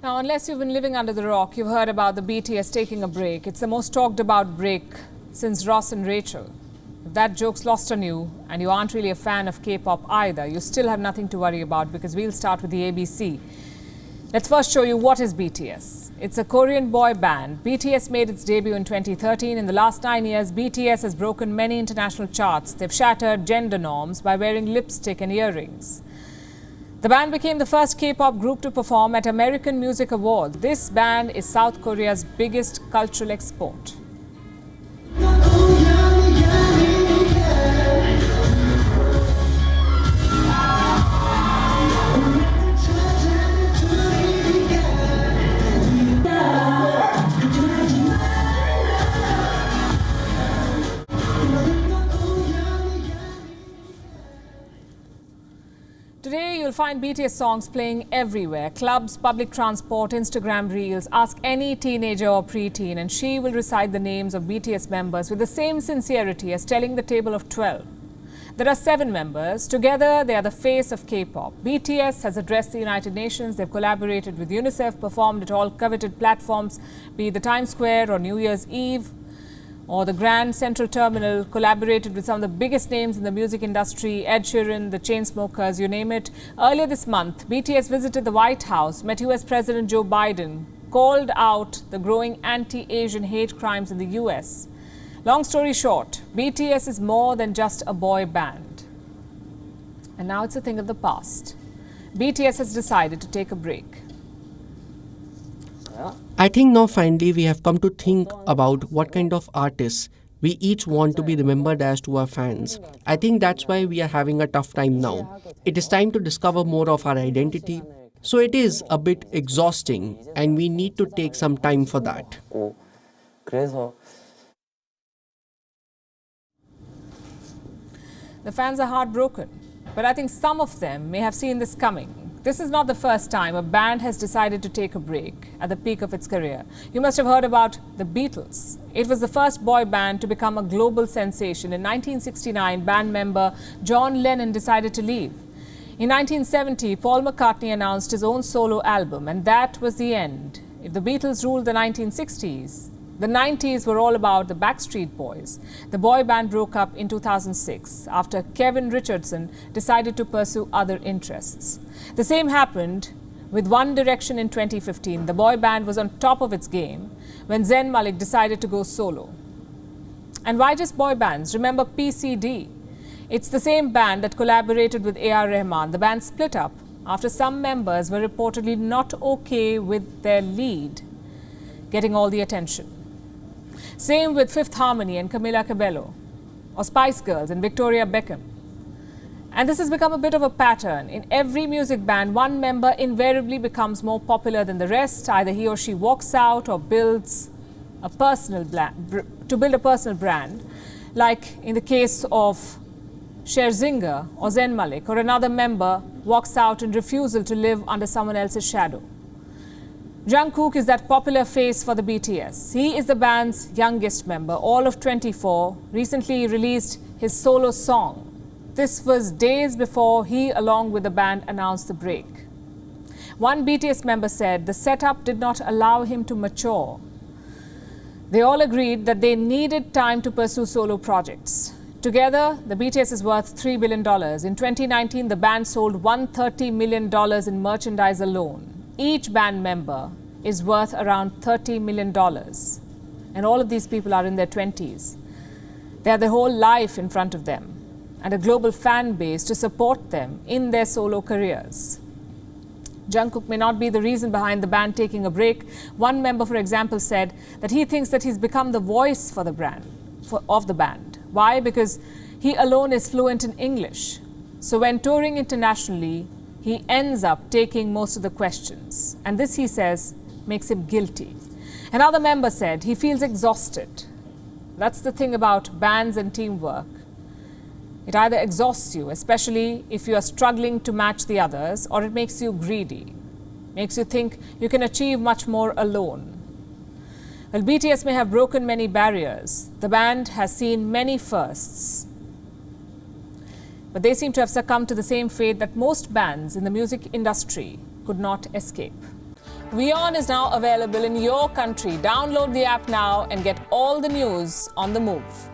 Now, unless you've been living under the rock, you've heard about the BTS taking a break. It's the most talked about break since Ross and Rachel. If that joke's lost on you and you aren't really a fan of K-pop either, you still have nothing to worry about because we'll start with the ABC. Let's first show you what is BTS. It's a Korean boy band. BTS made its debut in 2013. In the last 9 years, BTS has broken many international charts. They've shattered gender norms by wearing lipstick and earrings. The band became the first K-pop group to perform at American Music Awards. This band is South Korea's biggest cultural export. Today, you'll find BTS songs playing everywhere. Clubs, public transport, Instagram reels. Ask any teenager or preteen and she will recite the names of BTS members with the same sincerity as telling the table of 12. There are 7 members. Together, they are the face of K-pop. BTS has addressed the United Nations. They've collaborated with UNICEF, performed at all coveted platforms, be it the Times Square or New Year's Eve, or the Grand Central Terminal, collaborated with some of the biggest names in the music industry, Ed Sheeran, the Chainsmokers, you name it. Earlier this month, BTS visited the White House, met US President Joe Biden, called out the growing anti-Asian hate crimes in the US. Long story short, BTS is more than just a boy band. And now it's a thing of the past. BTS has decided to take a break. I think now finally we have come to think about what kind of artists we each want to be remembered as to our fans. I think that's why we are having a tough time now. It is time to discover more of our identity. So it is a bit exhausting and we need to take some time for that. The fans are heartbroken, but I think some of them may have seen this coming. This is not the first time a band has decided to take a break at the peak of its career. You must have heard about the Beatles. It was the first boy band to become a global sensation. In 1969, band member John Lennon decided to leave. In 1970, Paul McCartney announced his own solo album, and that was the end. If the Beatles ruled the 1960s, the 90s were all about the Backstreet Boys. The boy band broke up in 2006 after Kevin Richardson decided to pursue other interests. The same happened with One Direction in 2015. The boy band was on top of its game when Zayn Malik decided to go solo. And why just boy bands? Remember PCD? It's the same band that collaborated with A.R. Rahman. The band split up after some members were reportedly not okay with their lead getting all the attention. Same with Fifth Harmony and Camila Cabello, or Spice Girls and Victoria Beckham. And this has become a bit of a pattern. In every music band, one member invariably becomes more popular than the rest. Either he or she walks out or builds a personal brand, like in the case of Scherzinger or Zayn Malik, or another member walks out in refusal to live under someone else's shadow. Jungkook is that popular face for the BTS. He is the band's youngest member, all of 24. Recently, he released his solo song. This was days before he, along with the band, announced the break. One BTS member said the setup did not allow him to mature. They all agreed that they needed time to pursue solo projects. Together, the BTS is worth $3 billion. In 2019, the band sold $130 million in merchandise alone. Each band member is worth around $30 million. And all of these people are in their 20s. They have their whole life in front of them and a global fan base to support them in their solo careers. Jungkook may not be the reason behind the band taking a break. One member, for example, said that he thinks that he's become the voice for the brand, of the band. Why? Because he alone is fluent in English. So when touring internationally, he ends up taking most of the questions. And this, he says, makes him guilty. Another member said he feels exhausted. That's the thing about bands and teamwork. It either exhausts you, especially if you are struggling to match the others, or it makes you greedy, makes you think you can achieve much more alone. Well, BTS may have broken many barriers. The band has seen many firsts. But they seem to have succumbed to the same fate that most bands in the music industry could not escape. WION is now available in your country. Download the app now and get all the news on the move.